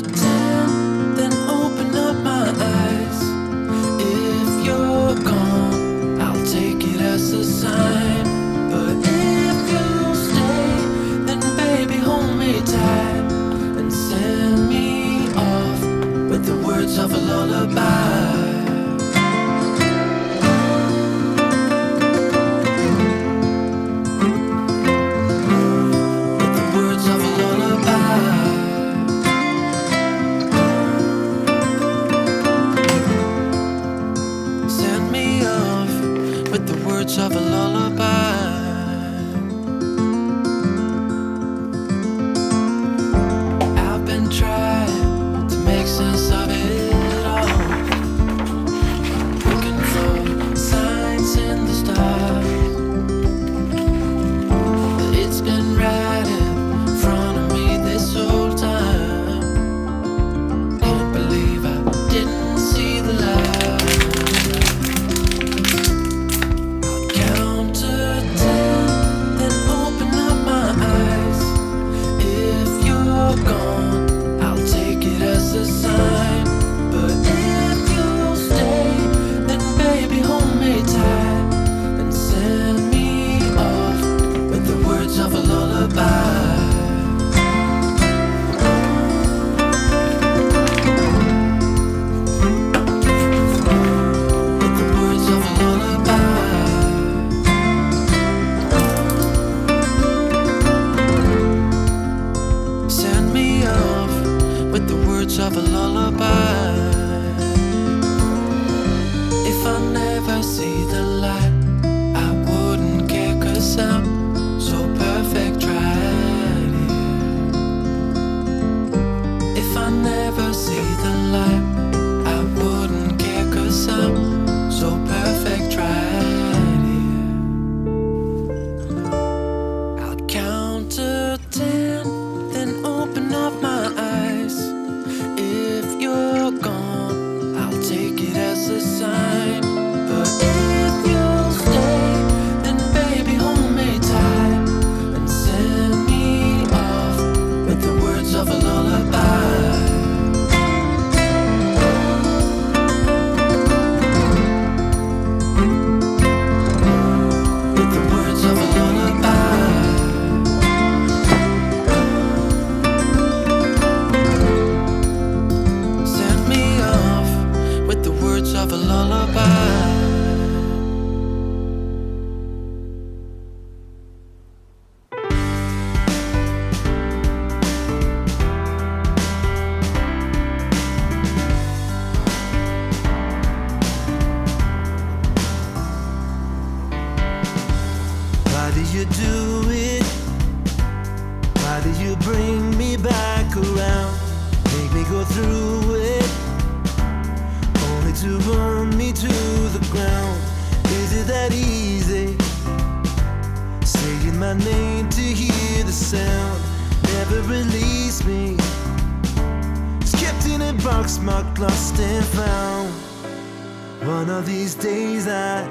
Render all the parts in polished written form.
ten, then open up my eyes. If you're gone, I'll take it as a sign. But if you stay, then baby hold me tight and send me off with the words of a lullaby. Of a lullaby. I've been trying to make sense of it all, looking for signs in the stars. It's been right in front of me this whole time. Can't believe I didn't see the light. Of a lullaby. If I never see the light, I wouldn't care, 'cause I'm so perfect right here. If I never see the light, I wouldn't care, 'cause I'm so perfect right here. I'll count to 10, then open up my eyes. If you're gone, I'll take it as a sign. But if you stay, then baby hold me tight and send me off with the words of a lullaby. With the words of a lullaby. Of a lullaby. Why do you do it? Why do you bring me back around? Make me go through it, to run me to the ground. Is it that easy? Saying my name to hear the sound. Never release me. It's kept in a box marked lost and found. One of these days I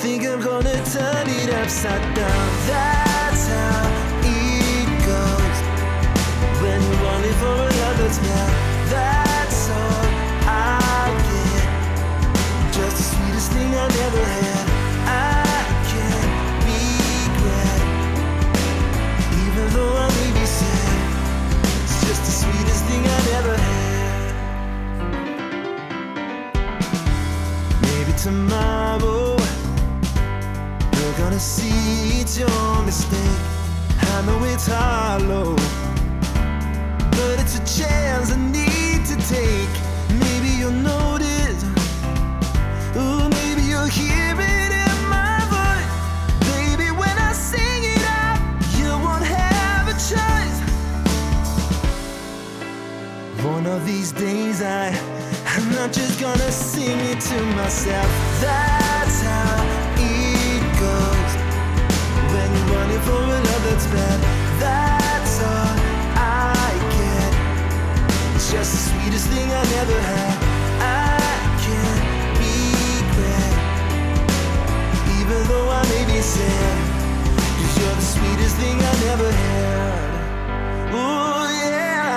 think I'm gonna turn it upside down. That's how it goes when you're running for another's man. That's all I get. Just the sweetest thing I never had. I can't regret, even though I may be sad. It's just the sweetest thing I never had. Maybe tomorrow you're gonna see it's your mistake. I know it's hollow, but it's a chance I need to take. Maybe you'll notice. Ooh, maybe you'll hear it in my voice. Baby, when I sing it out, you won't have a choice. One of these days I'm not just gonna sing it to myself. That's how it goes when you're running for another's bad. That's all I get. It's just the sweetest thing I never had. I can't regret, even though I may be sad, 'cause you're the sweetest thing I never had. Ooh, yeah.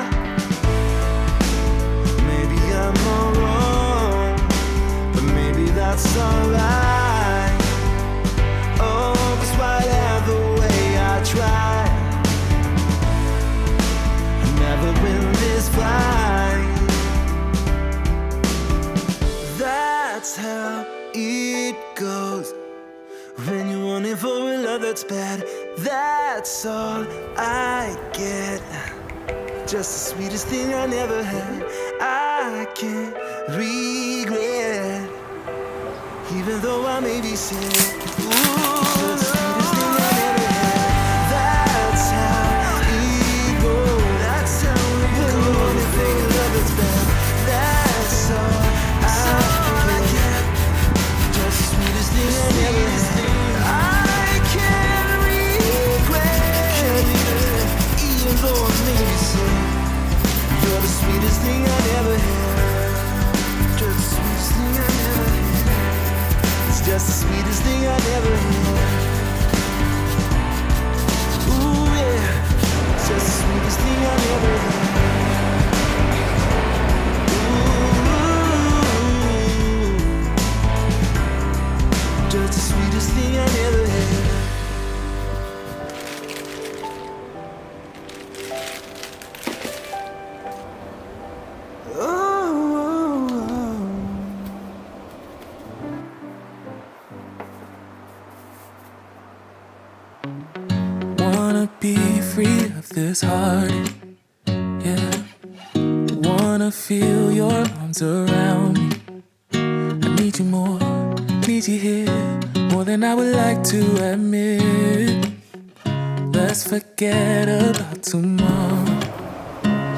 that's bad. That's all I get. Just the sweetest thing I never had. I can't regret, even though I may be sad. Ooh, the sweetest thing I never had. That's how it goes. That's how it goes. If they love it's bad. That's all I get. Just the sweetest thing I never had. I can't regret, even though I may be sad. You're the sweetest thing I never had. Just the sweetest thing I never had. It's just the sweetest thing I never had. Ooh yeah, it's just the sweetest thing I never had. Ooh, just the sweetest thing I never had. Wanna be free of this heart, yeah. Wanna feel your arms around me. I need you more, need you here, more than I would like to admit. Let's forget about tomorrow,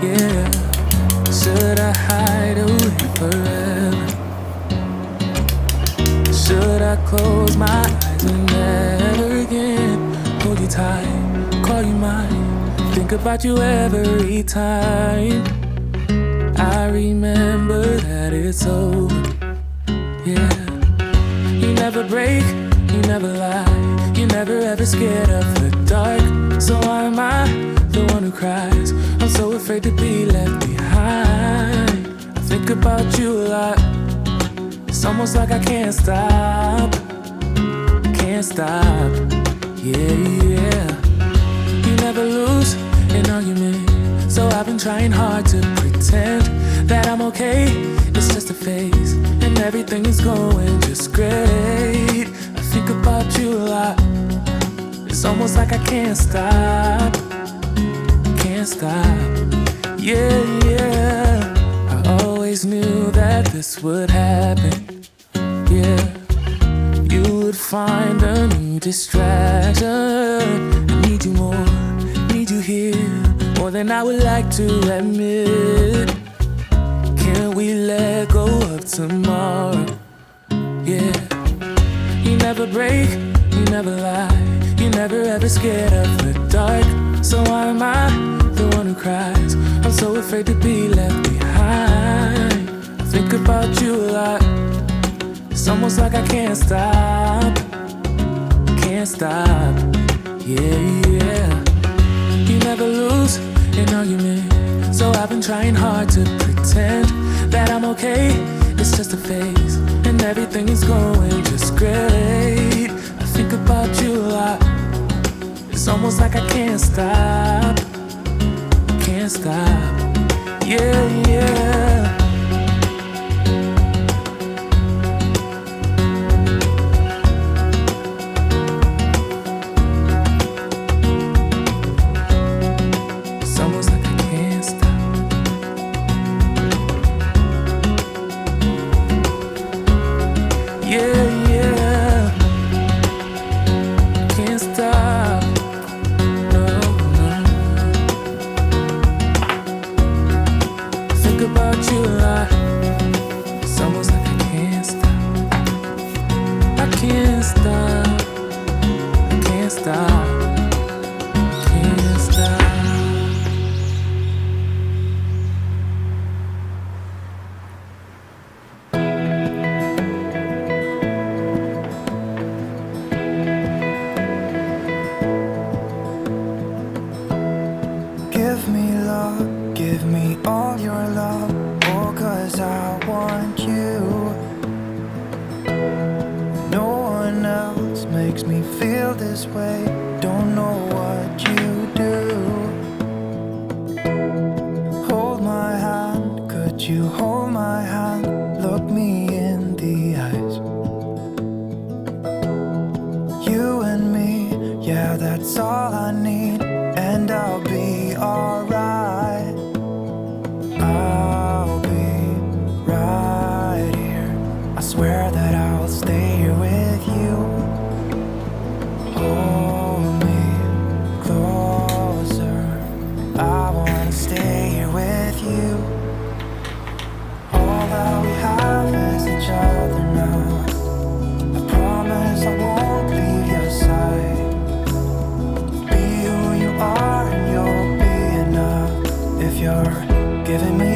yeah. Should I hide away forever? Should I close my eyes and never again hold you tight, call you mine, think about you every time? I remember that it's over, yeah. You never break, you never lie, you never ever scared of the dark. So why am I the one who cries? I'm so afraid to be left behind. I think about you a lot. It's almost like I can't stop, can't stop, yeah, yeah. You never lose an argument, so I've been trying hard to pretend that I'm okay. It's just a phase, and everything is going just great. I think about you a lot. It's almost like I can't stop, can't stop, yeah, yeah. I always knew that this would happen, yeah. You would find a new distraction. I need you more, need you here, more than I would like to admit. Can we let go of tomorrow, yeah. You never break, you never lie, you never ever scared of the dark. So why am I the one who cries? I'm so afraid to be left behind. I think about you a lot. It's almost like I can't stop, can't stop, yeah, yeah. You never lose an argument, so I've been trying hard to pretend that I'm okay. It's just a phase, and everything is going just great. I think about you a lot. It's almost like I can't stop, can't stop, yeah, yeah. It's almost like I can't stop. Yeah, yeah. Can't stop. No, no. Think about you a lot. It's almost like I can't stop. I can't stop. I can't stop. Can't stop. Give me love, give me all your love, oh, 'cause I want you. No one else makes me feel this way, don't know what you do. Hold my hand, could you hold my hand, look me in the eyes. You and me, yeah. giving me